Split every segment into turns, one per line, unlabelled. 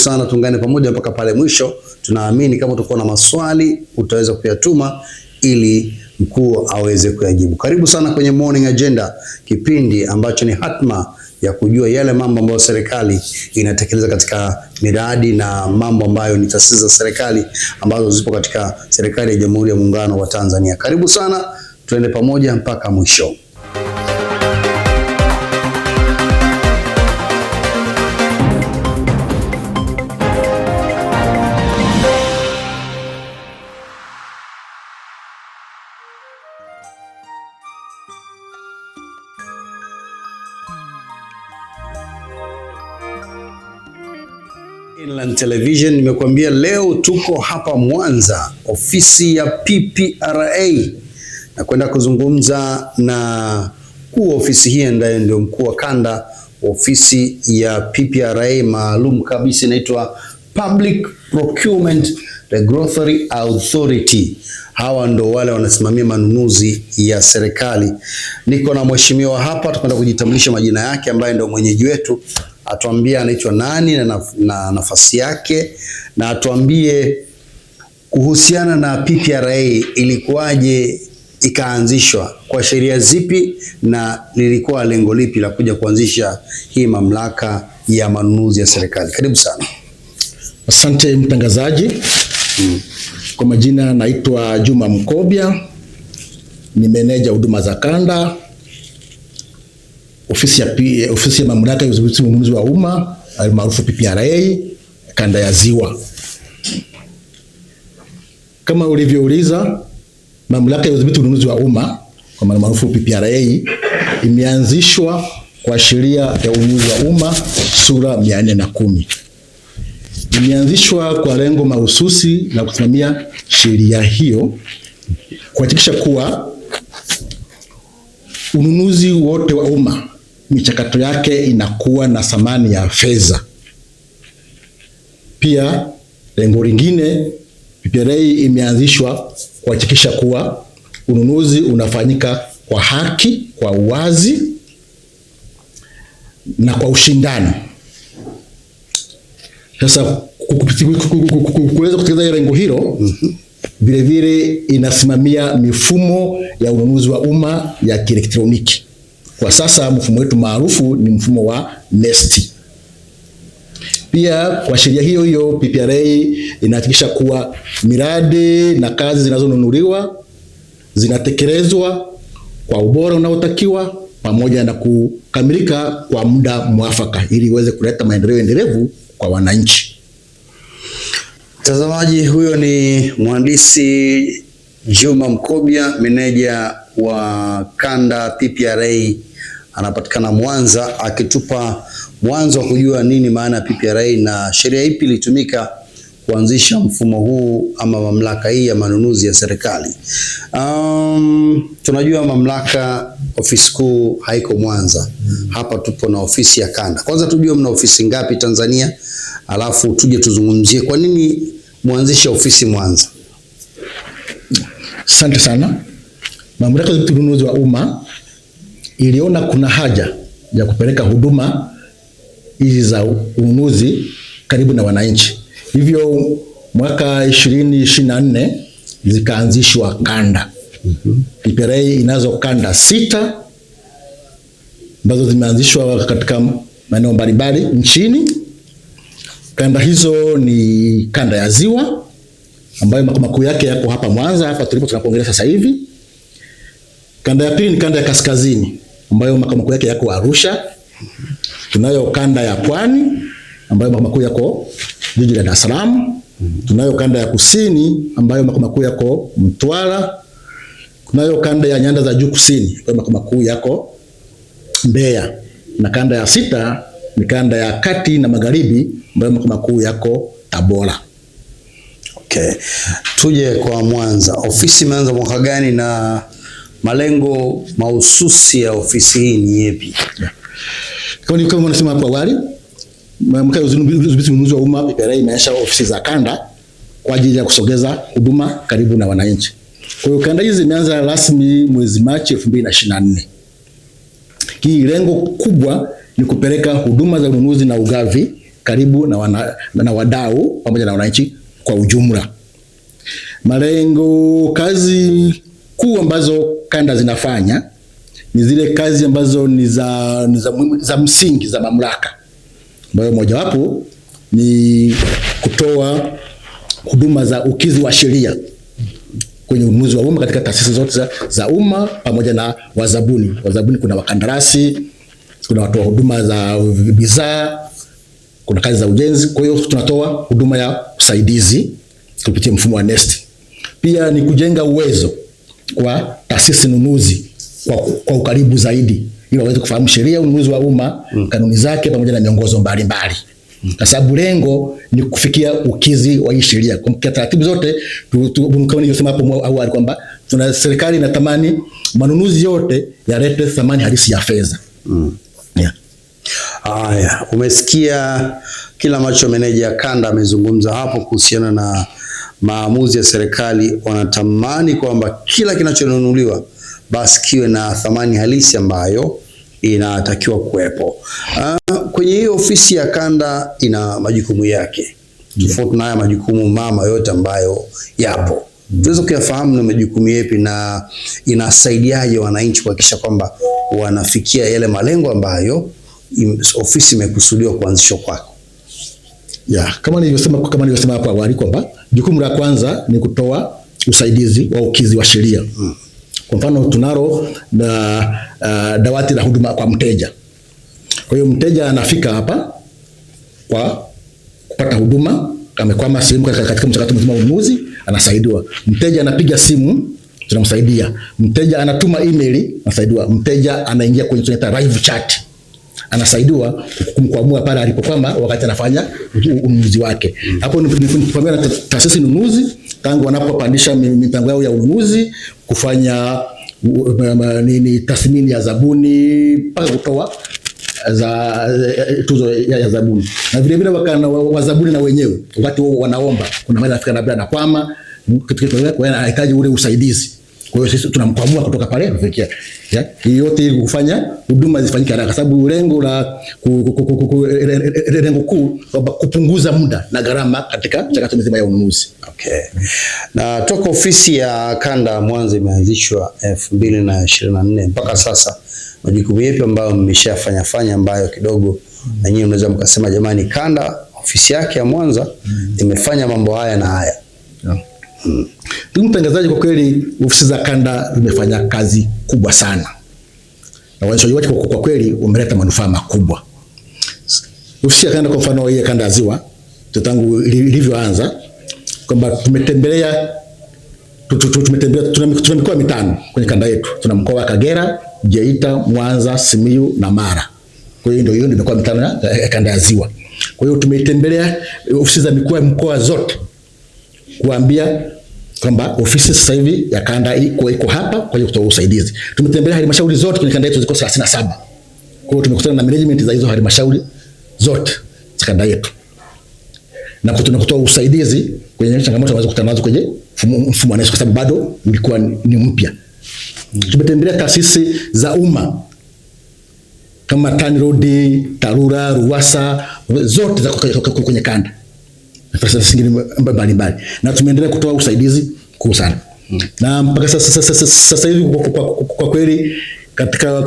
sana, tuungane pamoja mpaka pale mwisho. Tunaamini kama utakuwa na maswali utaweza kuyatuma ili mkuu aweze kuyajibu. Karibu sana kwenye Morning Agenda, kipindi ambacho ni hatma ya kujua yale mambo ambayo serikali inatekeleza katika miradi na mambo ambayo ni taasisi za serikali ambazo zipo katika serikali ya Jamhuri ya Muungano wa Tanzania. Karibu sana, tuende pamoja mpaka mwisho. Inland Television nimekuambia leo tuko hapa Mwanza, ofisi ya PPRA, na kwenda kuzungumza na mkuu wa ofisi hii ambaye ndio mkuu wa kanda ofisi ya PPRA maalum kabisa, inaitwa Public Procurement Regulatory Authority. Hawa ndo wale wanasimamia manunuzi ya serikali. Niko na mheshimiwa hapa, tutakwenda kujitambulisha majina yake, ambaye ndio mwenyeji wetu. Atuambie anaitwa nani na nafasi yake, na atuambie kuhusiana na PPRA ilikuwaje ikaanzishwa, kwa sheria zipi, na lilikuwa lengo lipi la kuja kuanzisha hii mamlaka ya manunuzi ya serikali. Karibu sana.
Asante mtangazaji. Kwa majina naitwa Juma Mkobia, ni meneja huduma za kanda, ofisi ya mamlaka ya udhibiti ununuzi wa umma almaarufu PPRA kanda ya Ziwa. Kama ulivyouliza, mamlaka ya udhibiti ununuzi wa umma kwa maana maarufu PPRA imeanzishwa kwa sheria ya ununuzi wa umma sura 410. Imeanzishwa kwa lengo mahususi la kusimamia sheria hiyo, kuhakikisha kuwa ununuzi wote wa umma michakato yake inakuwa na thamani ya fedha. Pia lengo lingine, PPRA imeanzishwa kuhakikisha kuwa ununuzi unafanyika kwa haki, kwa uwazi na kwa ushindani. Sasa kuweza kutekeleza lengo hilo, vile vile inasimamia mifumo ya ununuzi wa umma ya kielektroniki. Kwa sasa mfumo wetu maarufu ni mfumo wa NeST. Pia kwa sheria hiyo hiyo, PPRA inahakikisha kuwa miradi na kazi zinazonunuliwa zinatekelezwa kwa ubora unaotakiwa pamoja na kukamilika kwa muda mwafaka ili iweze kuleta maendeleo endelevu kwa wananchi.
Mtazamaji, huyo ni mhandisi Juma Mkobia, meneja wa kanda PPRA, anapatikana Mwanza, akitupa mwanzo wa kujua nini maana ya PPRA na sheria ipi ilitumika kuanzisha mfumo huu ama mamlaka hii ya manunuzi ya serikali. Tunajua mamlaka ofisi kuu haiko Mwanza. Hapa tupo na ofisi ya kanda. Kwanza tujue mna ofisi ngapi Tanzania, alafu tuje tuzungumzie kwa nini muanzishe ofisi Mwanza.
Asante sana. Mamlaka ya udhibiti ununuzi wa umma iliona kuna haja ya kupeleka huduma hizi za ununuzi karibu na wananchi. Hivyo mwaka 2024 zikaanzishwa kanda. PPRA inazo kanda 6 ambazo zimeanzishwa katika maeneo mbalimbali nchini. Kanda hizo ni kanda ya Ziwa ambayo makao makuu yake yako hapa Mwanza, hapa tulipo tunapoongelea sasa hivi. Kanda ya pili ni kanda ya Kaskazini ambayo makao makuu yake yako Arusha. Tunayo kanda ya Pwani ambayo makao makuu yako jiji la Dar es Salaam. Tunayo kanda ya Kusini ambayo makao makuu yako Mtwara. Tunayo kanda ya Nyanda za Juu Kusini ambayo makao makuu yako Mbeya, na kanda ya 6 ni kanda ya Kati na Magharibi ambayo makao makuu yako Tabora.
Okay. Tuje kwa Mwanza. Ofisi imeanza mwaka gani na malengo mahususi ya ofisi hii ni yapi?
Kama nasema hapo awali, mamlaka ya udhibiti ununuzi wa umma PPRA imeanzisha ofisi za kanda kwa ajili ya kusogeza huduma karibu na wananchi. Kwa hiyo kanda hizi zimeanza rasmi mwezi Machi 2024. Hii lengo kubwa ni kupeleka huduma za ununuzi na ugavi karibu na wadau pamoja na wananchi kwa ujumla. Malengo, kazi kuu ambazo kanda zinafanya ni zile kazi ambazo ni za msingi za mamlaka, ambayo mojawapo ni kutoa huduma za ukizi wa sheria kwenye ununuzi wa umma katika taasisi zote za umma pamoja na wazabuni. Wazabuni kuna wakandarasi, kuna watoa huduma za bidhaa, kuna kazi za ujenzi. Kwa hiyo tunatoa huduma ya usaidizi kupitia mfumo wa NeST. Pia ni kujenga uwezo kwa taasisi nunuzi kwa ukaribu zaidi, ili waweze kufahamu sheria ya ununuzi wa umma, kanuni zake pamoja na miongozo mbalimbali. Kwa sababu lengo ni kufikia ukizi wa hii sheria. Kwa taratibu zote kama nilivyosema hapo awali kwamba serikali inatamani manunuzi yote yalete thamani halisi ya fedha. Yeah.
Haya, umesikia kila ambacho meneja kanda amezungumza hapo kuhusiana na maamuzi ya serikali. Wanatamani kwamba kila kinachonunuliwa basi kiwe na thamani halisi ambayo inatakiwa kuwepo. Kwenye hiyo ofisi ya kanda ina majukumu yake. Tofauti na haya majukumu mama yote ambayo yapo. Tunaweza kuyafahamu na majukumu yapi na inasaidiaje wananchi kuhakikisha kwamba wanafikia yale malengo ambayo ofisi imekusudiwa kuanzishwa kwako?
Kama nilivyosema hapo awali kwamba jukumu la kwanza ni kutoa usaidizi wa ukizi wa sheria. Kwa mfano tunalo dawati la huduma kwa mteja. Kwa hiyo mteja anafika hapa kwa kupata huduma, amekwama sehemu katika mchakato mzima wa ununuzi, anasaidiwa. Mteja anapiga simu, tunamsaidia. Mteja anatuma email, anasaidiwa. Mteja anaingia kwenye live chat, anasaidiwa kumkwamua pale alipokwama wakati anafanya ununuzi wake. Hapo ni pamoja na taasisi nunuzi tangu wanapopandisha mipango yao ya ununuzi, kufanya tathmini ya zabuni mpaka kutoa tuzo ya zabuni. Na vile vile wazabuni na wenyewe wakati wanaomba, kuna mara afika labda anakwama, kwa hiyo anahitaji ule usaidizi. Kwa hiyo sisi tunamkwamua kutoka pale kufikia. Hii yote ili kufanya huduma zifanyike haraka, sababu lengo kuu kupunguza muda na gharama katika mchakato mzima ya ununuzi.
Okay. Na toka ofisi ya kanda Mwanza imeanzishwa 2024 mpaka sasa, majukumu yapi ambayo mmeshafanya ambayo kidogo na nyinyi mnaweza mkasema jamani, kanda ofisi yake ya Mwanza imefanya mambo haya na haya?
Ndugu mtangazaji, kwa kweli ofisi za kanda zimefanya kazi kubwa sana, na waanzishaji wake kwa kweli wameleta manufaa makubwa. Ofisi ya kanda, kwa mfano hii kanda ya Ziwa, tangu ilivyoanza kwamba tumetembelea tuna mikoa mitano kwenye kanda yetu. Tuna mkoa wa Kagera, Geita, Mwanza, Simiyu na Mara. Kwa hiyo ndio mikoa mitano ya kanda ya Ziwa. Kwa hiyo tumetembelea ofisi za mikoa zote kuambia kwamba ofisi sasa hivi ya kanda iko hapa kwa hiyo kutoa usaidizi. Tumetembelea halmashauri zote kwenye kanda yetu, ziko 37. Kwa hiyo tumekutana na management za hizo halmashauri zote za kanda yetu, na kutoa usaidizi kwenye changamoto ambazo kutana nazo kwenye mfumo wa NeST, kwa sababu bado ulikuwa ni mpya. Tumetembelea taasisi za umma kama TANROADS, TARURA, RUWASA, zote za kwenye kanda, taasisi zingine mbalimbali, na tumeendelea kutoa usaidizi kwa sana. Na mpaka sasa hivi kwa kweli katika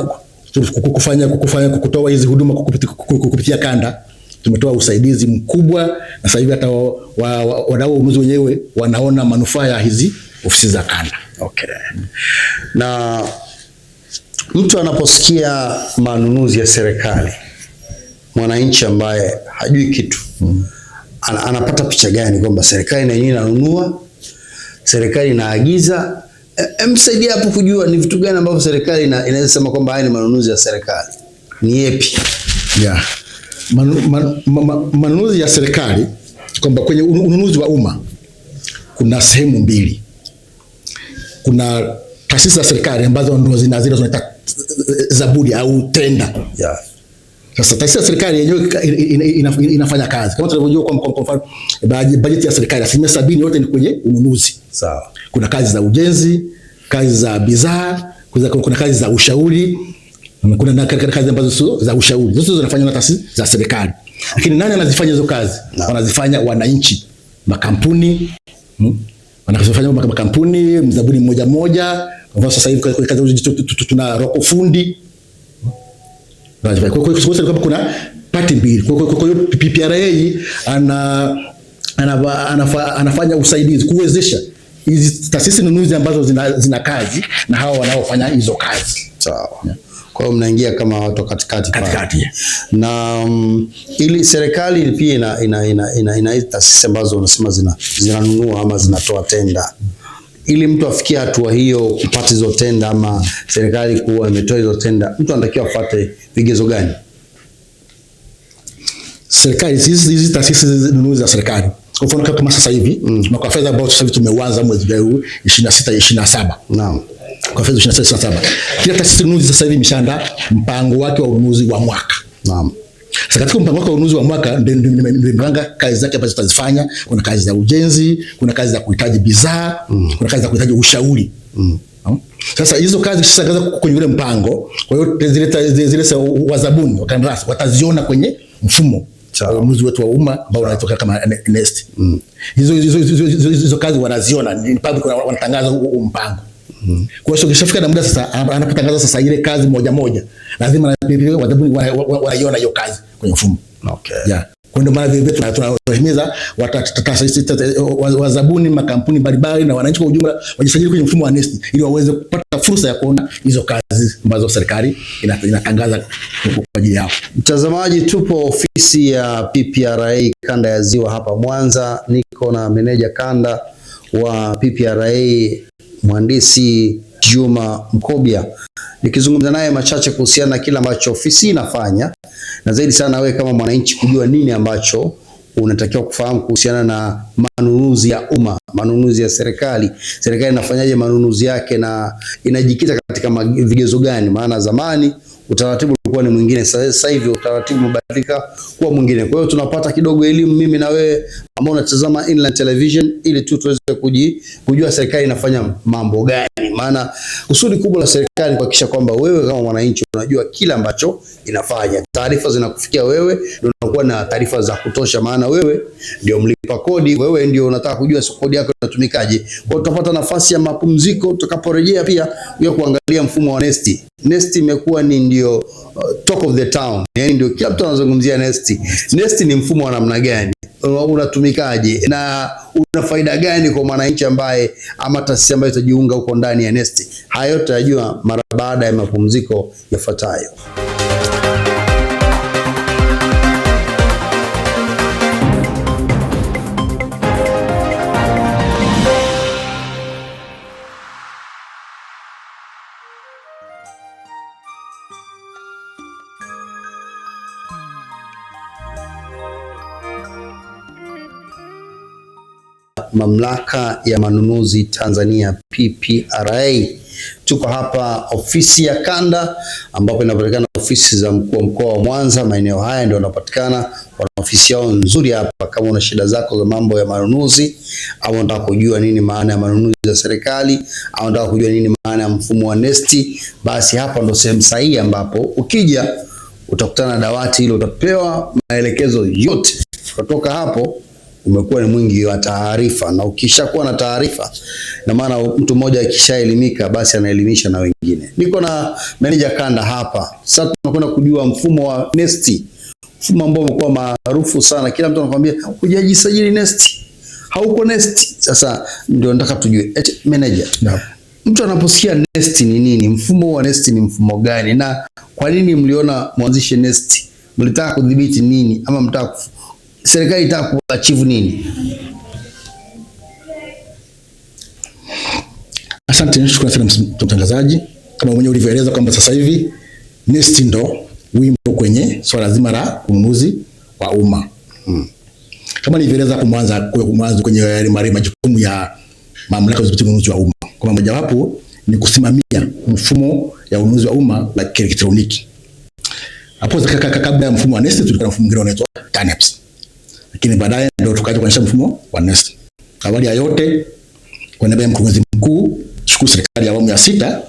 kutoa hizi huduma kupitia kanda tumetoa usaidizi mkubwa, na sasa hivi hata wadau wa ununuzi wenyewe wanaona manufaa ya hizi ofisi za kanda.
Okay. Na mtu anaposikia manunuzi ya serikali, mwananchi ambaye hajui kitu, anapata picha gani kwamba serikali na yenyewe inanunua, serikali inaagiza? Msaidia hapo kujua ni vitu gani ambavyo serikali inaweza sema kwamba haya ni manunuzi ya serikali. Ni yapi?
Manunuzi ya serikali, kwamba kwenye ununuzi wa umma kuna sehemu mbili. Kuna taasisi za serikali ambazo ndio zinaita zabuni au tenda. Sasa taasisi ya serikali yenyewe inafanya kazi kama tunavyojua, kwa mfano bajeti ya serikali 70% yote ni kwenye ununuzi.
Sawa.
Kuna kazi za ujenzi, kazi za bidhaa, kuna kazi za ushauri, Kuna kazi ambazo sio za ushauri. Zote zinafanywa na taasisi za serikali. Lakini nani anazifanya hizo kazi? Wanazifanya wananchi, makampuni. Wanafanya makampuni, mzabuni mmoja mmoja. Kwa sasa hivi kazi tuna roko fundi. Kwa hiyo kuna pati mbili. Kwa hiyo PPRA anafanya usaidizi kuwezesha hizi taasisi nunuzi ambazo zina kazi na hao wanaofanya hizo kazi.
Sawa. Kwa hiyo mnaingia kama watu katikati. Na ili serikali pia ina taasisi ambazo unasema zinanunua ama zinatoa tenda. Ili mtu afikie hatua hiyo kupata hizo tenda ama serikali kuwa imetoa hizo tenda, mtu anatakiwa afuate vigezo gani?
Serikali hizi taasisi nunuzi za serikali. Kwa mfano kama sasa hivi mwaka fedha ambao sasa hivi tumeanza mwezi wa 26-27.
Naam.
Kwa fedha 26-27. Kila taasisi nunuzi sasa hivi imeshaandaa mpango wake wa ununuzi wa mwaka.
Naam.
Sasa katika mpango wake wa ununuzi wa mwaka ndio nimepanga kazi zake ambazo tutazifanya. Kuna kazi za ujenzi, kuna kazi za kuhitaji bidhaa, kuna kazi za kuhitaji ushauri. Sasa hizo kazi sasa kwenye ule mpango, kwa hiyo zile wazabuni wakandarasi wataziona kwenye mfumo wa ununuzi wetu wa umma ambao unatoka kama NeST. Hizo kazi wanaziona, ni public, wanatangaza mpango. Kwa hiyo kishafika na muda sasa anapotangaza sasa ile kazi moja moja, lazima wazabuni wanaiona hiyo kazi kwenye mfumo.
Okay.
Yeah. Kwa ndio maana vile tunahimiza wazabuni, makampuni mbalimbali na wananchi kwa ujumla wajisajili kwenye mfumo wa NeST ili waweze kupata fursa ya kuona hizo kazi ambazo serikali inatangaza kwa ajili yao.
Mtazamaji, tupo ofisi ya PPRA kanda ya Ziwa hapa Mwanza. Niko na meneja kanda wa PPRA Mhandisi Juma Mkobya, nikizungumza naye machache kuhusiana na kila ambacho ofisi inafanya, na zaidi sana wewe kama mwananchi kujua nini ambacho unatakiwa kufahamu kuhusiana na manunuzi ya umma, manunuzi ya serikali. Serikali inafanyaje manunuzi yake na inajikita katika vigezo gani? Maana zamani utaratibu ulikuwa ni mwingine, sasa hivi utaratibu umebadilika kuwa mwingine. Kwa hiyo tunapata kidogo elimu mimi na wewe ambao unatazama Inland Television, ili tu tuweze kujua serikali inafanya mambo gani. Maana kusudi kubwa la serikali kuhakikisha kwamba wewe kama mwananchi unajua kila ambacho inafanya. Taarifa zinakufikia wewe, ndio unakuwa na taarifa za kutosha, maana wewe ndio mlipa kodi, wewe ndio unataka kujua kodi yako inatumikaje. Kwa utapata nafasi ya mapumziko tutakaporejea pia ya kuangalia mfumo wa NeST. NeST imekuwa ni ndio talk of the town. Yaani ndio kila mtu anazungumzia NeST. NeST ni mfumo wa namna gani? Unatumikaje na una faida gani kwa mwananchi ambaye ama taasisi ambayo itajiunga huko ndani ya NeST? Hayo yote tutajua mara baada ya mapumziko yafuatayo. Mamlaka ya Manunuzi Tanzania PPRA. Tuko hapa ofisi ya kanda ambapo inapatikana ofisi za mkuu wa mkoa wa Mwanza. Maeneo haya ndio yanapatikana, wana ofisi yao nzuri hapa. Kama una shida zako za mambo ya manunuzi au unataka kujua nini maana ya manunuzi ya serikali au unataka kujua nini maana ya mfumo wa NeST, basi hapa ndo sehemu sahihi ambapo ukija utakutana na dawati hilo, utapewa maelekezo yote. Kutoka hapo umekuwa ni mwingi wa taarifa, na ukishakuwa na taarifa na maana mtu mmoja akishaelimika basi anaelimisha na wengine. Niko na meneja kanda hapa. Sasa tunakwenda kujua mfumo wa NeST, mfumo ambao umekuwa maarufu sana. Kila mtu anakuambia hujajisajili NeST, hauko NeST. Sasa ndio nataka tujue meneja, mtu anaposikia NeST ni nini? Mfumo wa NeST ni mfumo gani, na kwa nini mliona mwanzishe NeST? Mlitaka kudhibiti nini ama mtaka serikali itaka kuachieve nini?
Asante, shukrani sana mtangazaji. Kama mwenyewe ulivyoeleza kwamba sasa hivi NeST ndo wimbo kwenye swala zima la ununuzi wa umma. Kama nilivyoeleza hapo mwanzo kwenye majukumu ya mamlaka ya ununuzi wa umma, kwa mojawapo ni kusimamia mfumo ya ununuzi wa umma wa kielektroniki. Hapo kabla ya mfumo wa NeST tulikuwa na mfumo mwingine unaitwa TANEPS. Lakini baadaye ndio tukaja kuanzisha mfumo wa NeST. Awali ya yote, kwa niaba ya mkurugenzi mkuu, shukuru serikali ya awamu ya 6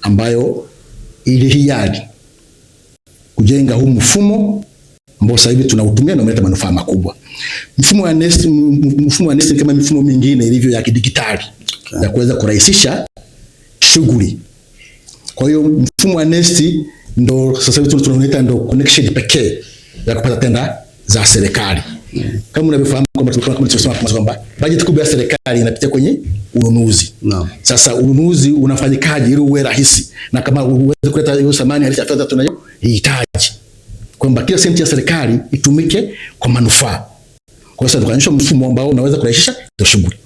ambayo ilihiari kujenga huu mfumo ambao sasa hivi tunautumia na umeleta manufaa makubwa. Mfumo wa NeST kama mifumo mingine ilivyo ya kidigitali ya kuweza kurahisisha shughuli. Kwa hiyo mfumo wa NeST ndo sasa hivi tunaita ndo connection pekee ya kupata tenda za serikali. Kama unavyofahamu kwamba bajeti kubwa ya serikali inapitia kwenye ununuzi. Sasa ununuzi unafanyikaje ili uwe rahisi na kama uweze kuleta hiyo thamani halisi ya fedha tunayohitaji, kwamba kila senti ya serikali itumike kwa manufaa. Kwa hiyo tukaonyesha mfumo ambao unaweza kurahisisha hiyo shughuli.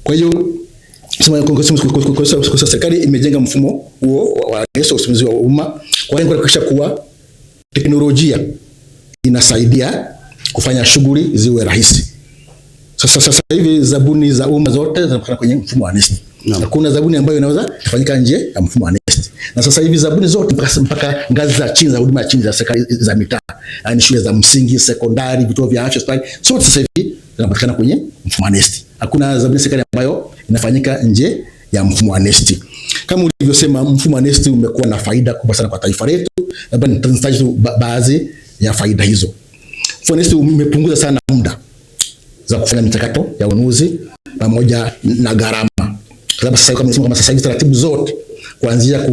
Kwa hiyo serikali imejenga mfumo huo wa usimamizi wa umma kwa lengo la kuhakikisha kuwa teknolojia inasaidia kufanya shughuli ziwe rahisi. Sasa hivi zabuni za umma zote zinapatikana kwenye mfumo wa NeST. Hakuna zabuni ambayo inaweza kufanyika nje ya mfumo wa NeST. Na sasa hivi zabuni zote mpaka ngazi za chini za huduma chini za serikali za mitaa, yaani shule za msingi, sekondari, vituo vya afya, hospitali, zote sasa hivi zinapatikana kwenye mfumo wa NeST. Hakuna zabuni serikali ambayo inafanyika nje ya mfumo wa NeST. Kama ulivyosema, mfumo wa NeST umekuwa na faida kubwa sana kwa taifa letu. Labda nitataja baadhi ya faida hizo. Mfumo wa NeST umepunguza sana muda za kufanya michakato ya ununuzi pamoja na gharama. Kwa sababu sasa hivi taratibu zote kuanzia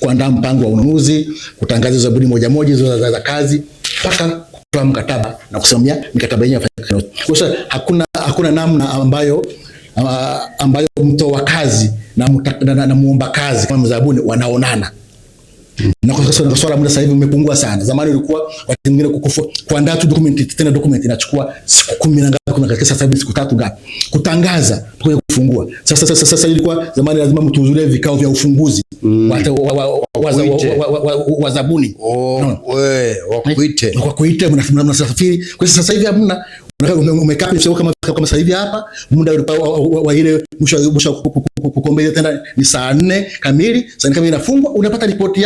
kuandaa mpango wa ununuzi, kutangaza zabuni moja hizo za kazi, mpaka kutoa mkataba na kusimamia mikataba yenyewe. Kwa sababu hakuna namna ambayo mtoa kazi na muomba kazi kama mzabuni wanaonana. Na kwa swala muda sasa hivi umepungua sana. Zamani ulikuwa wakati mwingine kuandaa tu document inachukua siku 10 na ngapi, katika sasa hivi siku 3 ngapi. Kutangaza kwa kufungua. Sasa ilikuwa zamani lazima mtuhudhurie vikao vya ufunguzi wa zabuni. Wakuite mnasafiri. Kwa sasa hivi hamna, umekaa kama sasa hivi hapa, muda wa ile mwisho kukombea tena ni saa 4 kamili. Saa 4 kamili inafungwa, unapata ripoti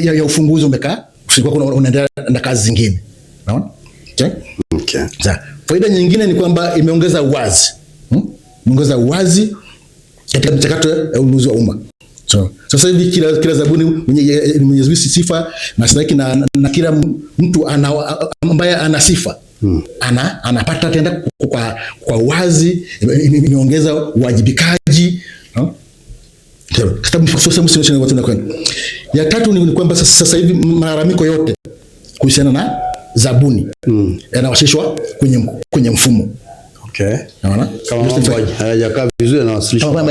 ya ufunguzi, umekaa usikuwa unaendelea na kazi zingine. Unaona? Okay. Sasa faida nyingine ni kwamba imeongeza uwazi. Imeongeza uwazi katika mchakato ya ununuzi wa umma. Sasa hivi kila zabuni mwenye sifa na stahiki na kila mtu ambaye ana sifa anapata tenda kwa wazi. Imeongeza uwajibikaji. Ya tatu ni kwamba sasa hivi malalamiko yote kuhusiana na zabuni yanawasilishwa kwenye mfumo.
Okay. Naona kama mambo hayajakaa vizuri na wasilishwa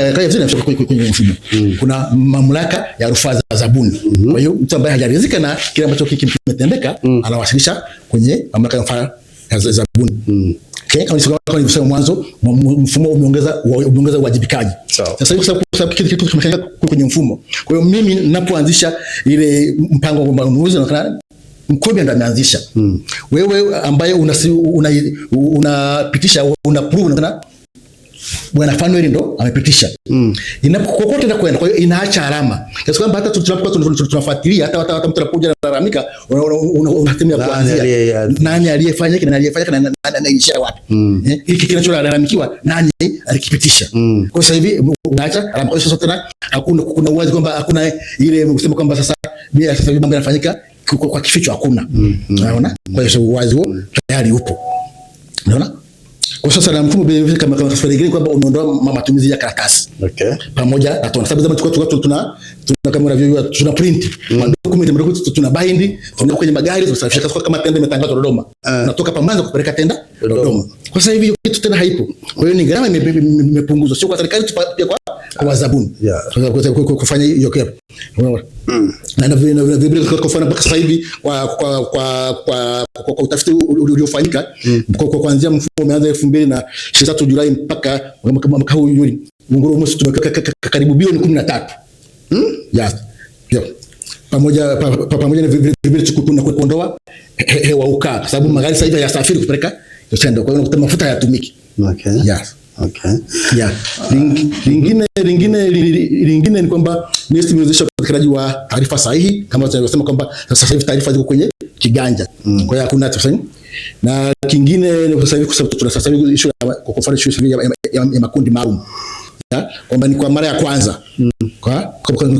kwenye mfumo. Kuna mamlaka ya rufaa za zabuni. Kwa hiyo mtu ambaye hajaridhika na kile ambacho kimetendeka anawasilisha kwenye mamlaka ya rufaa za zabuni. Okay, kama nilisema mwanzo, mfumo umeongeza uwajibikaji. Sasa hivi sababu kitu kimefanyika kwenye mfumo. Kwa hiyo mimi ninapoanzisha ile mpango wa ununuzi na mkobi ndo ameanzisha. Wewe ambaye unapitisha unaprove na bwana Fanuel ndo amepitisha. Inapokokote na kwenda, kwa hiyo inaacha alama. Kwa sababu hata tunapokuwa tunafuatilia hata mtu anapokuja na lalamika, unatemea kuanzia nani aliyefanya kile, nani aliyefanya na anaishia wapi. Hiki kinacholalamikiwa nani alikipitisha. Kwa sasa hivi unaacha alama. Kwa hiyo sasa tena kuna uwazi kwamba hakuna ile kusema kwamba sasa hivi mambo yanafanyika kwa kificho, hakuna. Unaona? Kwa hiyo uwazi huo tayari upo. Unaona? Kwa sasa na mfumo vile kama transfer kwamba umeondoa matumizi ya karatasi. Okay. Pamoja na tuna sababu zama tuna kama unavyojua tuna print document mdogo, tuna bind, tunaweka kwenye magari, tunasafisha kama tenda imetangazwa Dodoma. Unatoka Pambanza kupeleka tenda Dodoma. Kwa sasa hivi kitu tena haipo. Kwa hiyo ni gharama imepunguzwa, sio kwa serikali tu, pia kwa wazabuni. Kufanya hiyo kepo. Na vile kwa mfano mpaka sasa hivi kwa utafiti uliofanyika kuanzia mfumo umeanza 2023 Julai mpaka mwaka huu Juni, ngoro mosi tumeka karibu bilioni 13. Pamoja na vile tukuna kuondoa hewa ukaa, kwa sababu magari sasa hivi yasafiri kupeleka tenda, kwa hiyo mafuta hayatumiki. Okay. Yes. Okay. Yeah. Lingine ni kwamba NeST imewezesha upatikanaji wa taarifa sahihi, kama tunavyosema kwamba sasa hivi taarifa ziko kwenye kiganja. Kwa hiyo hakuna tofauti. Na kingine ni sasa hivi issue ya makundi maalum. kwamba ni kwa mara ya kwanza kwa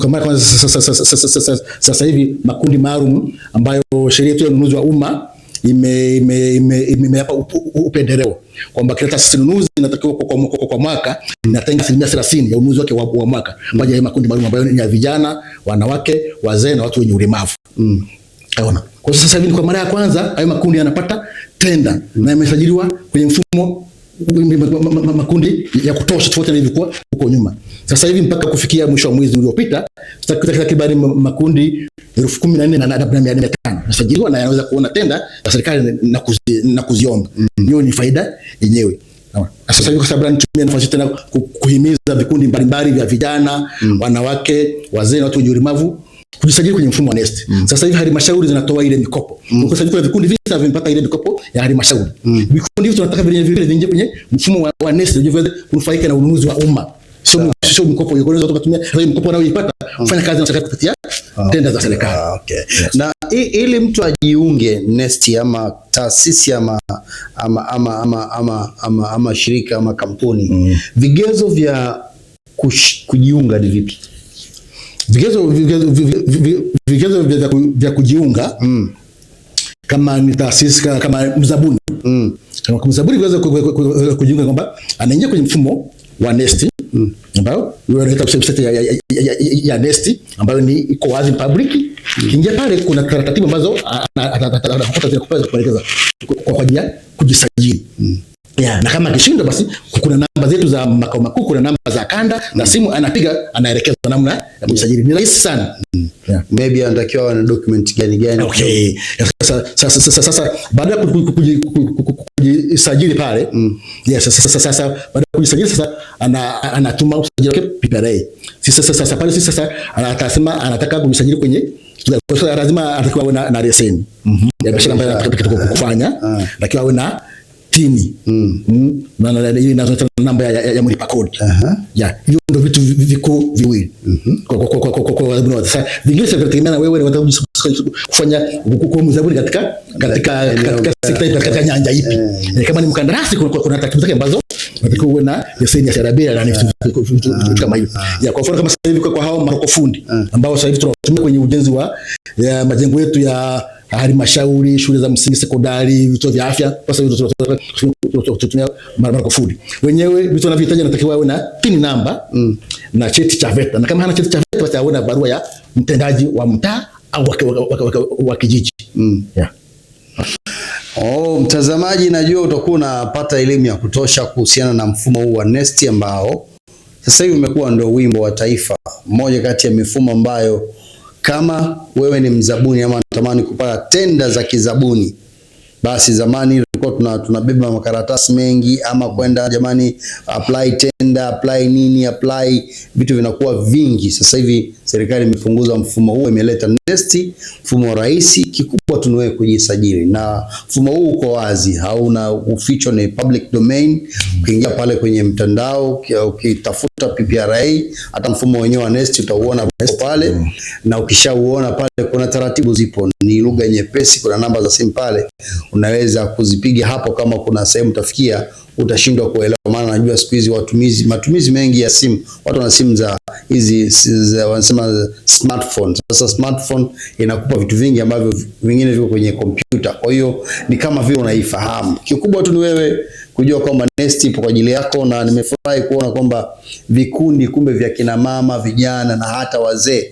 mara ya kwanza sasa hivi makundi maalum ambayo sheria yetu ya ununuzi wa umma imeyapa upendeleo kwamba kila taasisi nunuzi inatakiwa kwa mwaka inatenga 30% ya ununuzi wake wa mwaka kwa ajili ya makundi maalum ambayo ni ya vijana, wanawake, wazee na watu wenye ulemavu. Unaona? Kwa sasa hivi kwa mara ya kwanza hayo makundi yanapata tenda na yamesajiliwa kwenye mfumo makundi ya kutosha tofauti na ilivyokuwa huko nyuma. Sasa hivi mpaka kufikia mwisho wa mwezi uliopita takriban makundi 14,500 yanasajiliwa na yanaweza kuona tenda ya serikali na kuziomba. Hiyo ni faida yenyewe. Sasa hivi kwa sababu nitumie nafasi tena kuhimiza vikundi mbalimbali vya vijana, wanawake, wazee na watu wenye ulemavu kujisajili kwenye mfumo wa NeST. Sasa hivi halmashauri zinatoa ile mikopo. Kwa sababu kuna vikundi vingi vimepata ile mikopo ya halmashauri. Vikundi hivi tunataka vile viingie kwenye mfumo wa NeST ili viweze kunufaika na ununuzi wa umma. Sio mikopo hiyo, unaweza kutumia ile mikopo unayoipata kufanya kazi na serikali kupitia tenda za serikali.
Okay. Na ili mtu ajiunge NeST ama taasisi ama shirika ama kampuni, vigezo vya kujiunga ni vipi? Vigezo vya kujiunga kama ni taasisi kama mzabuni. Kama mzabuni kuweza kujiunga kwamba anaingia kwenye mfumo wa NeST ambao unaita website ya NeST ambayo ni iko wazi public. Kiingia pale kuna taratibu ambazo atapata zile kuelekeza kwa ajili ya kujisajili. Na kama kishindo basi kuna namba zetu za makao makuu, kuna namba za kanda na simu anapiga anaelekezwa namna ya kujisajili. Ni rahisi sana. Maybe anatakiwa na document gani.
Okay. Sasa baada ya kujisajili pale, sasa baada ya kujisajili sasa anatuma usajili wake PPRA. Sasa pale atasema anataka kujisajili kwenye kwa lazima atakuwa na leseni. Ya biashara ambayo anataka kufanya, lakini awe na tini. Na namba ya mlipa kodi. Hiyo ndio vitu viko viwili. Kwa sasa vingine vinategemea wewe unataka kufanya kwa mzabuni katika sekta katika nyanja ipi. Kama ni mkandarasi kuna taratibu zake ambazo unatakiwa uwe na leseni ya CRB na vitu kama hivyo. Kwa mfano kama sasa hivi kwa hao maroko fundi ambao sasa hivi tunatumia kwenye ujenzi wa majengo yetu ya halmashauri, shule za msingi, sekondari, vituo vya afya. Sasa hivi tunatumia maroko fundi. Wenyewe vitu wanavyohitaji natakiwa awe na pin namba na cheti cha VETA. Na kama hana cheti cha VETA basi awe na barua ya mtendaji wa mtaa au wa kijiji.
Mtazamaji, najua utakuwa unapata elimu ya kutosha kuhusiana na mfumo huu wa NeST ambao sasa hivi umekuwa ndio wimbo wa taifa. Moja kati ya mifumo ambayo kama wewe ni mzabuni ama unatamani kupata tenda za kizabuni, basi zamani tulikuwa tunabeba makaratasi mengi ama kwenda jamani apply tenda, apply nini, apply vitu vinakuwa vingi. Sasa hivi serikali imepunguza mfumo huu, imeleta NeST, mfumo rahisi. Kikubwa tunawe kujisajili na mfumo huu uko wazi, hauna uficho, ni public domain. Ukiingia pale kwenye mtandao ukitafuta PPRA, hata mfumo wenyewe wa NeST utauona pale, na ukishauona pale kuna taratibu zipo, ni lugha nyepesi, kuna namba za simu pale unaweza kuzipiga hapo. Kama kuna sehemu utafikia utashindwa kuelewa, maana najua siku hizi matumizi mengi ya simu, watu wana simu za hizi wanasema smartphone. Sasa smartphone inakupa vitu vingi ambavyo vingine viko kwenye kompyuta, kwa hiyo ni kama vile unaifahamu. Kikubwa tu ni wewe kujua kwamba NeST ipo kwa ajili yako, na nimefurahi kuona kwamba vikundi kumbe vya kina mama, vijana na hata wazee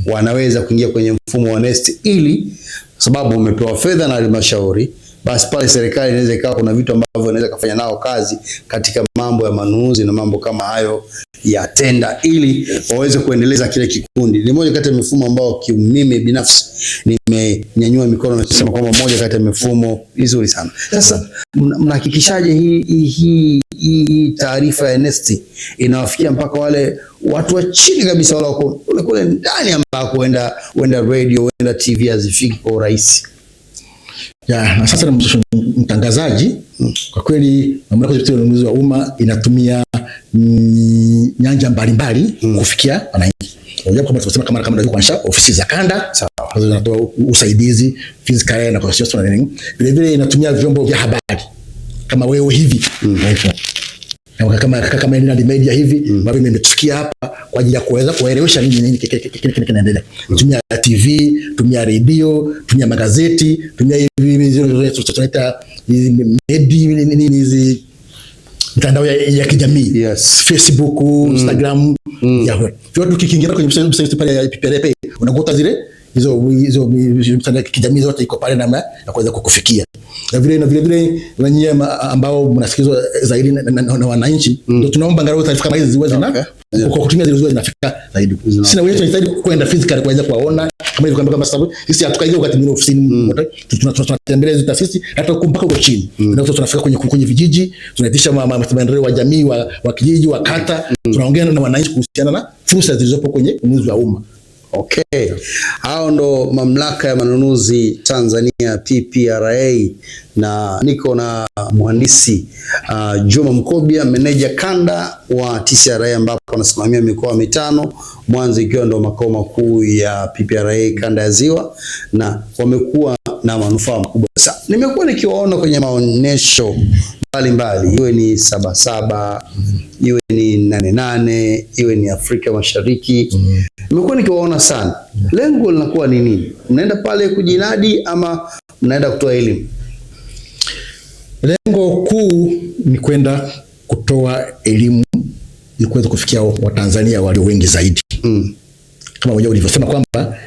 wanaweza kuingia kwenye mfumo wa NeST, ili sababu umepewa fedha na halmashauri, basi pale serikali inaweza ikawa kuna vitu ambavyo inaweza kufanya nao kazi katika mambo ya manunuzi na mambo kama hayo ya tenda, ili waweze kuendeleza kile kikundi. Ni moja kati ya mifumo ambao mimi binafsi nimenyanyua mikono na kusema kwamba moja kati ya mifumo vizuri sana. Sasa mnahakikishaje hii taarifa ya NeST inawafikia mpaka wale watu wa chini kabisa, wale kule ndani ambako huenda radio, huenda TV hazifiki kwa urahisi?
Na sasa mtangazaji, kwa kweli mamlaka ya ununuzi wa umma inatumia nyanja mbalimbali kufikia wananchi. Unajua kama tunasema kama ndio kwanza ofisi za kanda zinatoa usaidizi physical na constitutional na nini. Vile vile inatumia vyombo vya habari kama wewe hivi. kama Inland Media hivi ambavyo imetusikia hapa kwa ajili ya kuweza kuelewesha nini kinaendelea. Tumia TV, tumia radio, tumia magazeti, tumia hivi tunaita hizi mitandao ya kijamii,
yes,
Facebook, Instagram, yote ukiingia kwenye website pale ya PPRA unakuta zile hizo mitandao ya kijamii zote iko pale namna ya kuweza kukufikia. Na vile wenyewe ambao mnasikizwa zaidi na wananchi, ndio tunaomba angalau taarifa kama hizi ziweze na kwa kutumia zile zinafika zaidi. Sina wewe tunahitaji kwenda physical kuweza kuwaona kama hivyo, kama sababu sisi hatukaingia wakati mwingine ofisini, tunatembelea hizo taasisi hata mpaka huko chini, ndio tunafika kwenye vijiji, tunaitisha maendeleo wa jamii wa kijiji, wa kata, tunaongea na wananchi kuhusiana na fursa zilizopo kwenye ununuzi wa umma.
Okay. Hao ndo mamlaka ya manunuzi Tanzania PPRA, na niko na mhandisi Juma Mkobia, meneja kanda wa TCRA, ambapo anasimamia mikoa 5, Mwanza ikiwa ndo makao makuu ya PPRA kanda ya Ziwa, na wamekuwa na manufaa makubwa sana. Nimekuwa nikiwaona kwenye maonesho mbalimbali, iwe ni Sabasaba, iwe ni 88, iwe ni Afrika Mashariki. Nimekuwa nikiwaona sana. Lengo linakuwa ni nini? Mnaenda pale kujinadi ama mnaenda kutoa elimu?
Lengo kuu ni kwenda kutoa elimu ili kuweza kufikia Watanzania walio wengi zaidi. Kama wewe ulivyosema kwamba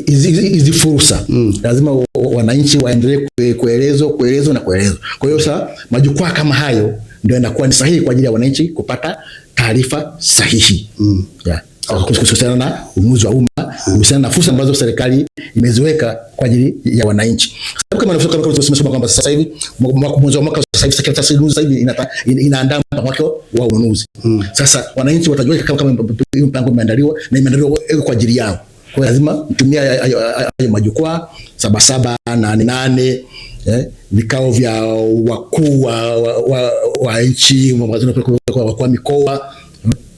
hizi fursa lazima wananchi waendelee kuelezwa. Kwa hiyo sasa majukwaa kama hayo ndio yanakuwa ni sahihi kwa ajili ya wananchi kupata taarifa sahihi. Kuhusiana na ununuzi wa umma, kuhusiana na fursa ambazo serikali imeziweka kwa ajili ya wananchi. Kama tunasema kwamba sasa hivi mwezi wa mwaka sasa hivi sekretarieti sasa hivi inaandaa mpango wa ununuzi. Sasa wananchi watajua kama mpango umeandaliwa na imeandaliwa kwa ajili yao. Kwa lazima mtumia hayo majukwaa Sabasaba na 88, vikao vya wakuu wa nchi, kwa mikoa.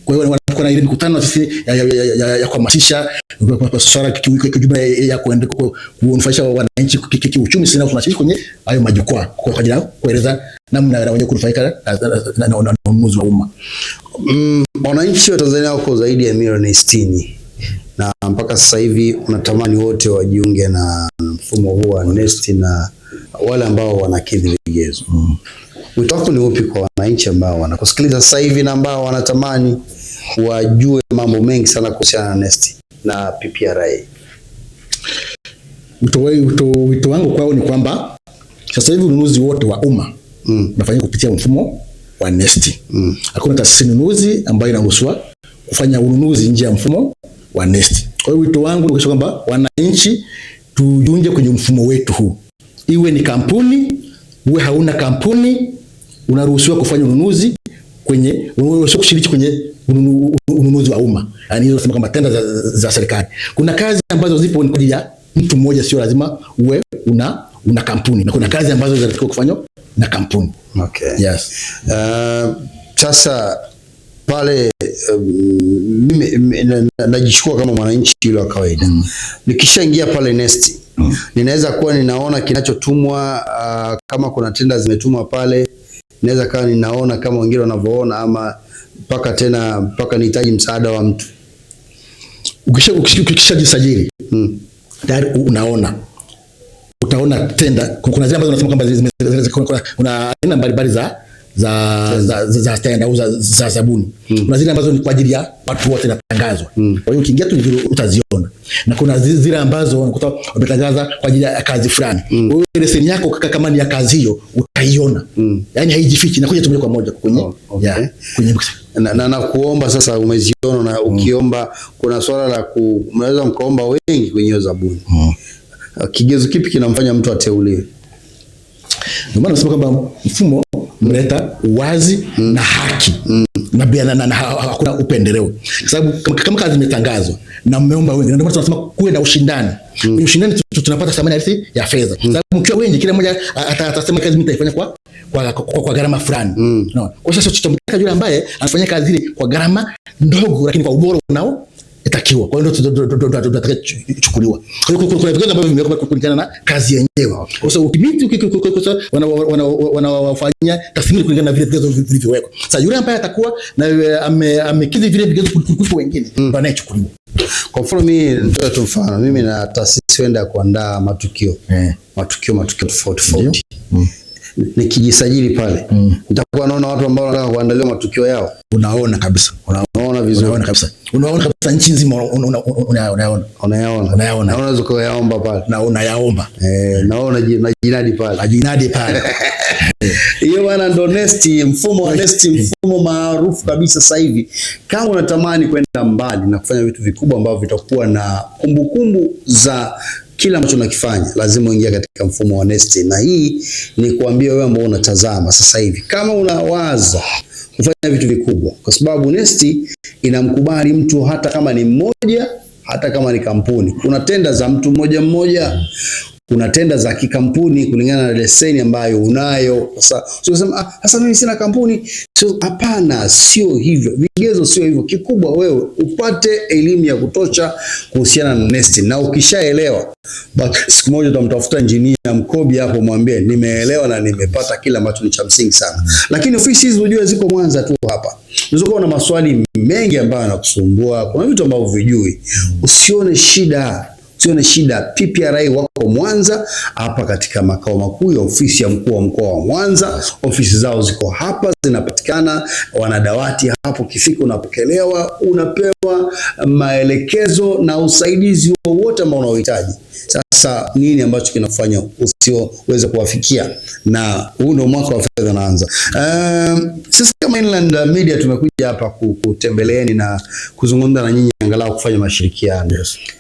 Kwa hiyo wanakuwa na ile mikutano sisi ya kuhamasisha swala kijumla ya kunufaisha wananchi kiuchumi. Sisi tunashiriki kwenye hayo majukwaa kwa ajili ya kueleza namna wanaweza kunufaika na ununuzi wa umma.
Wananchi wa Tanzania wako zaidi ya milioni 60, na mpaka sasa hivi unatamani wote wajiunge na mfumo huu wa NeST na wale ambao wanakidhi vigezo. Wito wako ni upi kwa wananchi ambao wanakusikiliza sasa hivi na ambao wanatamani wajue mambo mengi sana kuhusiana na NeST na PPRA?
Wito wangu kwao ni kwamba sasa hivi ununuzi wote wa umma unafanyika kupitia mfumo wa NeST. Hakuna taasisi nunuzi ambayo inaruhusiwa kufanya ununuzi nje ya mfumo wa NeST. Kwa hiyo wito wangu ni kwamba wananchi tujiunge kwenye mfumo wetu huu. Iwe ni kampuni, uwe hauna kampuni, unaruhusiwa kufanya ununuzi unaruhusiwa kushiriki kwenye ununuzi wa umma. Yaani hizo tunasema kama tenda za serikali. Kuna kazi ambazo zipo kwa ajili ya mtu mmoja, sio lazima uwe una kampuni. Na kuna kazi ambazo zinatakiwa kufanywa na kampuni.
Okay.
Yes.
Sasa pale mimi najichukua kama mwananchi yule wa kawaida. Nikishaingia pale NeST, ninaweza kuwa ninaona kinachotumwa, kama kuna tenda zimetumwa pale, naweza kawa ninaona kama wengine wanavyoona, ama mpaka nihitaji msaada wa mtu.
Ukishajisajili tayari utaona tenda. Kuna zile ambazo nasema kwamba kuna aina mbalimbali za tenda au za zabuni. Kuna zile ambazo ni kwa ajili ya watu wote natangazwa. Kwa hiyo ukiingia tu utaziona. Na kuna zile ambazo unakuta wametangaza kwa ajili ya kazi fulani. Wewe leseni yako kama ni ya kazi hiyo utaiona. Yaani haijifichi, na kuja tu kwa moja kwenye kwenye
na kuomba. Sasa umeziona, na ukiomba kuna swala la mnaweza mkaomba wengi kwenye hiyo zabuni. Kigezo kipi kinamfanya mtu ateuliwe?
Ndio maana nasema kwamba mfumo mleta uwazi na haki na hakuna upendeleo. Kwa sababu kama kazi imetangazwa na mmeomba wengi, ndio maana tunasema kuwe na ushindani. Kwenye ushindani tunapata thamani halisi ya fedha. Sababu mkiwa wengi, kila mmoja atasema kazi mimi nitaifanya kwa gharama fulani. Kwa sasa tutamtaka yule ambaye anafanya kazi ile kwa gharama ndogo lakini kwa ubora itakiwa. Kwa hiyo tutakachukuliwa. Kwa hiyo kuna vigezo ambavyo vimewekwa kulingana na kazi yenyewe. Kwa sababu ukimiti wanawafanyia tathmini kulingana na vile vigezo vilivyowekwa. Sasa yule ambaye atakuwa na amekidhi vile vigezo kuliko wengine ndio anayechukuliwa.
Kwa mfano mimi nitoe tu mfano, mimi na taasisi wenda kuandaa matukio. Matukio tofauti. Nikijisajili pale nitakuwa naona watu ambao wanataka kuandalia matukio yao.
Unaona kabisa.
Unaona vizuri.
Unaona kabisa nchi nzima unayaona.
Unaweza kuyaomba pale.
Na unayaomba.
Naona jinadi pale.
Jinadi pale.
Hiyo bwana ndo Nesti, mfumo wa Nesti, mfumo maarufu kabisa sasa hivi. Kama unatamani kwenda mbali na kufanya vitu vikubwa ambavyo vitakuwa na kumbukumbu za kila ambacho unakifanya, lazima uingie katika mfumo wa Nesti. Na hii ni kuambia wewe ambao unatazama sasa hivi, kama unawaza kufanya vitu vikubwa, kwa sababu Nesti inamkubali mtu hata kama ni mmoja, hata kama ni kampuni. Kuna tenda za mtu mmoja, kuna tenda za kikampuni kulingana na leseni ambayo unayo. Sasa unasema sasa mimi sina kampuni. Hapana, sio hivyo. Vigezo sio hivyo. Kikubwa wewe upate elimu ya kutosha kuhusiana na Nesti, na ukishaelewa siku moja utamtafuta engineer mkobi hapo, mwambie nimeelewa na nimepata kila ambacho ni cha msingi sana. Lakini ofisi hizi unajua ziko Mwanza tu hapa. Unaweza kuwa na maswali mengi ambayo yanakusumbua, kuna vitu ambavyo hujui. Usione shida. PPRA wako Mwanza hapa katika makao makuu ya ofisi ya mkuu wa mkoa wa Mwanza. Ofisi zao ziko hapa, zinapatikana, wana dawati hapo. Kifika unapokelewa, unapewa maelekezo na usaidizi wowote ambao unaohitaji. Sasa nini ambacho kinafanya usiweze kuwafikia? Na huu ndio mwaka wa fedha unaanza. Sisi kama Inland Media tumekuja hapa kutembeleeni na kuzungumza na nyinyi, angalau kufanya mashirikiano.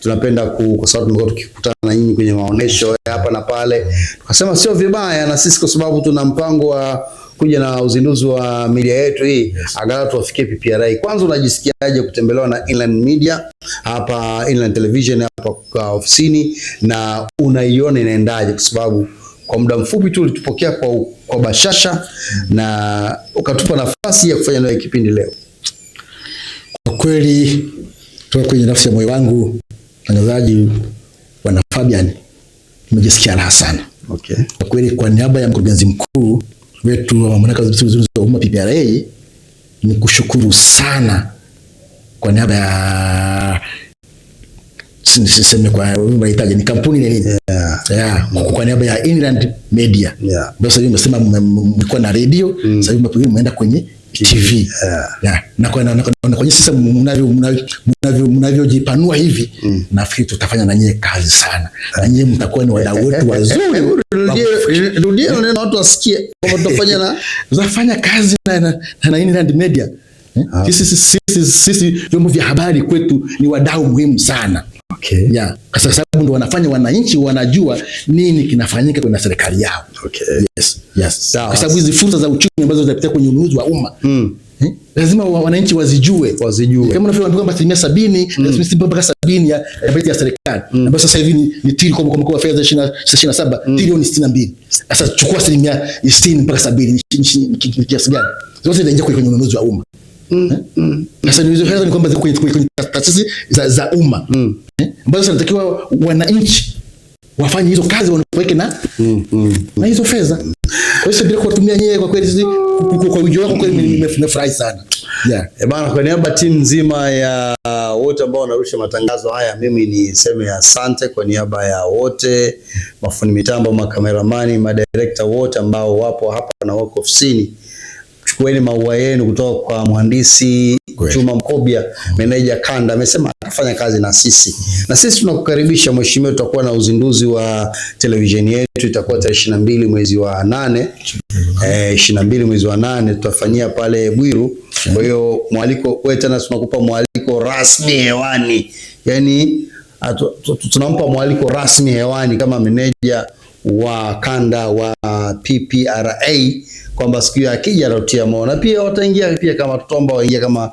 Tunapenda kwa sababu tumekuwa tukikutana na nyinyi kwenye maonesho hapa na pale. Tukasema sio vibaya na sisi, kwa sababu tuna mpango wa kuja na uzinduzi wa media yetu hii, angalau tuwafikie PPRA. Kwanza unajisikiaje kutembelewa na Inland Media hapa, Inland Television hapa kwa ofisini, na unaiona inaendaje? Kwa sababu kwa muda mfupi tu ulitupokea kwa bashasha na ukatupa nafasi ya kufanya nayo kipindi leo.
Kwa kweli toka kwenye nafsi ya moyo wangu, mtangazaji Bwana Fabian, nimejisikia raha sana. Kwa kweli kwa niaba ya mkurugenzi mkuu wetu wa mamlaka za uzinduzi wa umma PPRA, ni kushukuru sana kwa niaba ya siseme kwa unahitaji ni kampuni nini? Kwa niaba ya Inland Media. Sasa hivi umesema mko na radio, sasa hivi mmeenda kwenye TV. Na kwa sasa mnavyojipanua hivi, nafikiri tutafanya na nyie kazi sana. Na nyie mtakuwa ni wadau wetu wazuri.
Rudia neno watu wasikie kwamba
tutafanya kazi na Inland Media. Sisi vyombo vya habari kwetu ni wadau muhimu sana. Kwa sababu ndio wanafanya wananchi wanajua nini kinafanyika kwenye serikali yao. Kwa sababu hizi fursa za uchumi ambazo zinapitia kwenye ununuzi wa umma, lazima wananchi wazijue. Kama unavyoambiwa kwamba 70 mpaka 70 ya bajeti ya serikali, ambapo sasa hivi ni trilioni kwa mkoa wa fedha 27 trilioni 62. Sasa chukua 60 mpaka 70 ni kiasi gani? Zote zinaingia kwenye ununuzi wa umma. Sasa hizo fedha ni kwamba ziko kwenye taasisi za umma, ambazo zinatakiwa wananchi wafanye hizo kazi, wanufaike na hizo fedha. Kwa hiyo bila kutumia nyewe, kwa kweli kwa ujio wako kweli nimefurahi sana.
Bana, kwa niaba timu nzima ya wote ambao wanarusha matangazo haya, mimi niseme asante kwa niaba ya wote, mafundi mitambo, makameramani, madirector wote ambao wapo hapa na wako ofisini. Chukueni maua yenu kutoka kwa mhandisi Chuma Mkobia, meneja kanda, amesema atafanya kazi na sisi. Na sisi tunakukaribisha mheshimiwa, tutakuwa na uzinduzi wa televisheni yetu, itakuwa tarehe 22 mwezi wa 8. 22 mwezi wa 8 tutafanyia pale Bwiru. Kwa hiyo mwaliko wewe, tena tunakupa mwaliko rasmi hewani. Yaani tunampa mwaliko rasmi hewani kama meneja wa kanda wa PPRA, kwamba siku ya akija anatia moyo, na pia wataingia pia kama tutomba waingia kama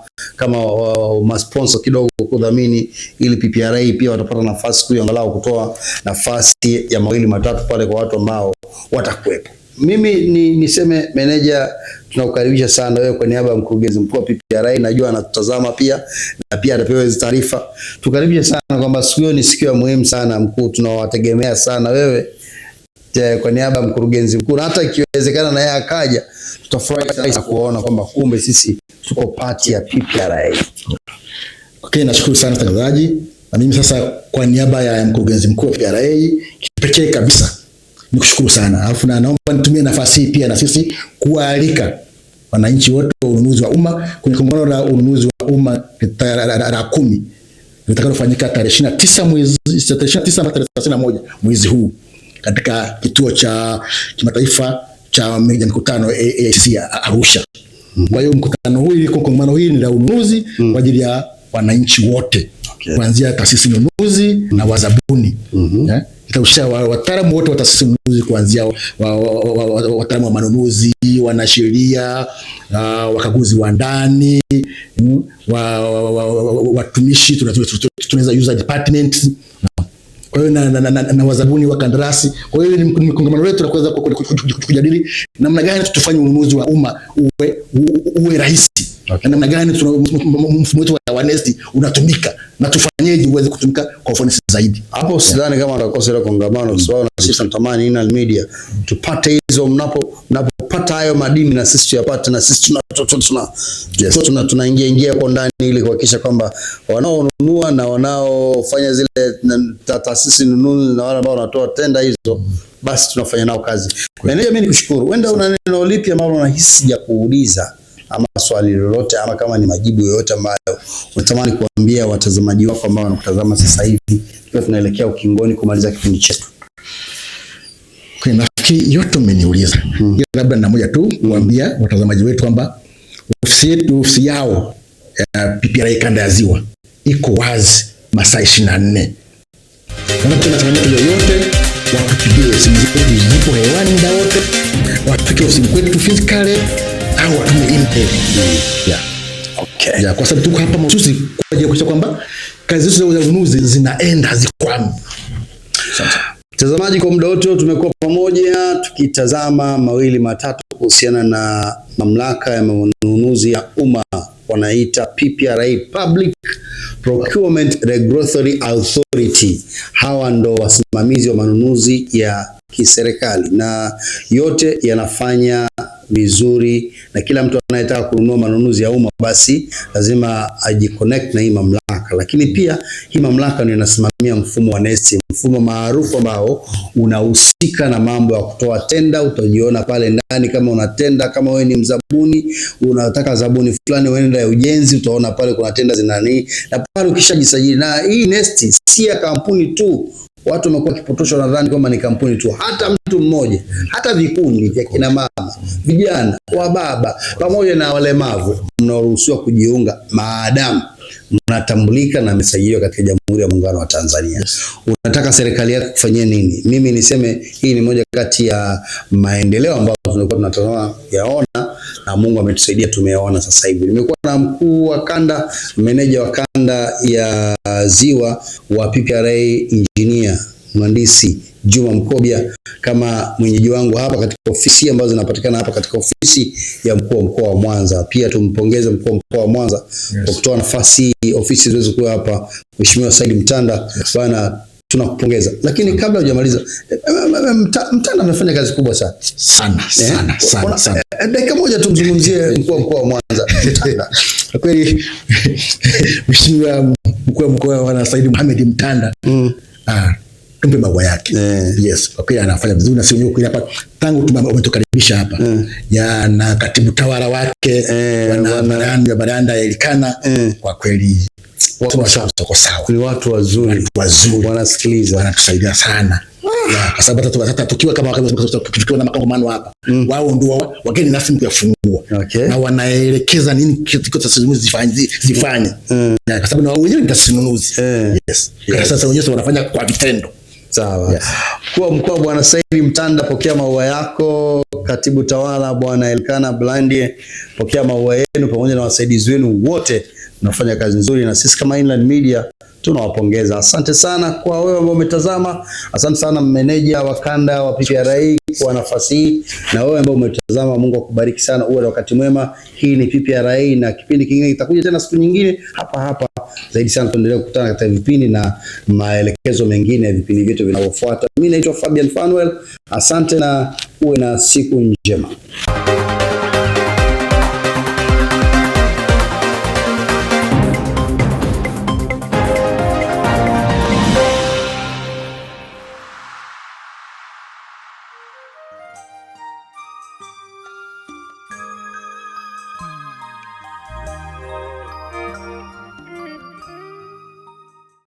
sponsor kidogo kudhamini, ili PPRA pia watapata nafasi siku angalau kutoa nafasi ya mawili matatu pale kwa watu ambao watakuwepo. Mimi niseme meneja tunakukaribisha sana wewe kwa niaba ya mkurugenzi mkuu wa PPRA, najua anatutazama pia na pia atapewa hizo taarifa. Tukaribishe sana kwamba siku hiyo ni siku ya muhimu sana mkuu, tunawategemea sana wewe kwa niaba ya mkurugenzi mkuu, na hata ikiwezekana na yeye akaja, tutafurahi sana kuona kwamba kumbe sisi tuko party ya PPRA.
Okay, nashukuru sana mtangazaji. Na mimi sasa kwa niaba ya mkurugenzi mkuu wa PPRA kipekee kabisa nikushukuru sana. Alafu na naomba nitumie nafasi hii pia na sisi kualika wananchi wote wa ununuzi wa umma kwenye kongamano la ununuzi wa umma la 10 litakalofanyika tarehe 29 mwezi 29 mpaka 31 mwezi huu katika kituo cha kimataifa cha mikutano AICC Arusha. Kwa hiyo mkutano huu, kongamano hili ni la ununuzi kwa ajili ya wananchi wote. Okay. Kuanzia taasisi ununuzi na wazabuni. Itahusisha wataalamu wote wa taasisi ununuzi, kuanzia wataalamu wa manunuzi, wanasheria, wakaguzi wa ndani, watumishi, tunaweza user department. Kwa hiyo na wazabuni wa kandarasi. Kwa hiyo ni kongamano letu la kuweza kujadili namna gani tutafanya ununuzi wa umma uwe rahisi. Okay. Namna gani mfumo wetu wa awareness unatumika na tufanyeje uweze kutumika kwa ufanisi zaidi. Hapo
sidhani kama atakosa ile kongamano, kwa sababu na sisi tunatamani Inland Media tupate hizo, mnapopata hayo madini na sisi tuyapate, na sisi tunaingia kwa ndani ili kuhakikisha kwamba wanaonunua na wanaofanya zile taasisi nunuzi na wale ambao wanatoa tenda hizo, basi tunafanya nao kazi. Mimi nikushukuru. Wenda una neno lipi ambalo unahisi ya kuuliza ama swali lolote ama kama ni majibu yoyote ambayo unatamani kuambia watazamaji wako ambao wanakutazama sasa hivi, kwa tunaelekea ukingoni kumaliza kipindi chetu?
Kwa nafikiri yote umeniuliza. Labda na moja tu kuambia watazamaji wetu kwamba ofisi yao PPRA kanda ya Ziwa iko wazi masaa 24. Wanapenda changamoto yoyote watupigie simu zetu, zipo hewani muda wote. Wapigie ofisini kwetu physically au watume email. Okay. Kwa sababu tuko hapa mahususi kwa ajili ya kuhakikisha kwamba kazi zetu za ununuzi zinaenda zikwami.
Mtazamaji, kwa muda wote tumekuwa pamoja tukitazama mawili matatu kuhusiana na mamlaka ya manunuzi ya umma, wanaita PPRA, Public Procurement Regulatory Authority. Hawa ndo wasimamizi wa manunuzi ya kiserikali na yote yanafanya vizuri, na kila mtu anayetaka kununua manunuzi ya umma basi lazima ajiconnect na hii mamlaka. Lakini pia hii mamlaka ndio inasimamia mfumo wa NeST, mfumo maarufu ambao unahusika na mambo ya kutoa tenda. Utajiona pale ndani kama una tenda, kama wewe ni mzabuni unataka zabuni fulani uenda ya ujenzi, utaona pale kuna tenda zinani, na pale ukishajisajili. Na hii NeST si ya kampuni tu. Watu wamekuwa kipotoshwa nadhani kwamba ni kampuni tu. Hata mtu mmoja, hata vikundi vya kina mama, vijana, wababa pamoja na walemavu mnaruhusiwa kujiunga maadamu mnatambulika na mmesajiliwa katika Jamhuri ya Muungano wa Tanzania. Yes. Unataka serikali yako kufanyia nini? Mimi niseme hii ni moja kati ya maendeleo ambayo tunakuwa tunatazama yaona, na Mungu ametusaidia tumeona sasa hivi. Nimekuwa na mkuu wa kanda, meneja wa kanda ya Ziwa wa PPRA, engineer mhandisi Juma Mkobia kama mwenyeji wangu hapa katika ofisi ambazo zinapatikana hapa katika ofisi ya mkuu wa mkoa wa Mwanza. Pia tumpongeze mkuu wa mkoa wa Mwanza kwa kutoa nafasi ofisi ziweze kuwa hapa. Mheshimiwa Said Mtanda, bwana tunakupongeza. Lakini kabla hujamaliza, Mtanda amefanya kazi kubwa sana. Sana. Dakika moja tumzungumzie mkuu wa mkoa wa Mwanza.
Kweli Mheshimiwa mkuu wa mkoa wa Said Mohamed Mtanda. Tumpe maua yake. Yes, kwa kweli anafanya vizuri, na sio nyuko hapa tangu umetukaribisha hapa. Ya na katibu tawala wake wana baranda ya Elikana. Kwa kweli watu wako sawa.
Ni watu wazuri, wanasikiliza,
wanatusaidia sana. Kwa sababu hata tukiwa tukiwa na makongamano hapa, wao ndio wageni rasmi kuyafungua. Okay. Na wanaelekeza nini kitu zifanye. Kwa sababu na wenyewe ni taasisi. Yes. Sasa wenyewe wanafanya kwa vitendo.
Sawa. Yes. Kwa mkoa Bwana Said Mtanda, pokea maua yako. Katibu tawala Bwana Elkana Blandie, pokea maua yenu pamoja na wasaidizi wenu wote. Mnafanya kazi nzuri, na sisi kama Inland Media tunawapongeza. Asante sana kwa wewe ambao umetazama. Asante sana meneja wa kanda wa PPRA kwa nafasi hii, na wewe ambao umetazama, Mungu akubariki sana, uwe na wakati mwema. Hii ni PPRA na kipindi kingine kitakuja tena siku nyingine hapa hapa. Zaidi sana tuendelee kukutana katika vipindi na maelekezo mengine ya vipindi vyetu vinavyofuata. Mimi naitwa Fabian Fanuel. Asante na uwe na siku njema.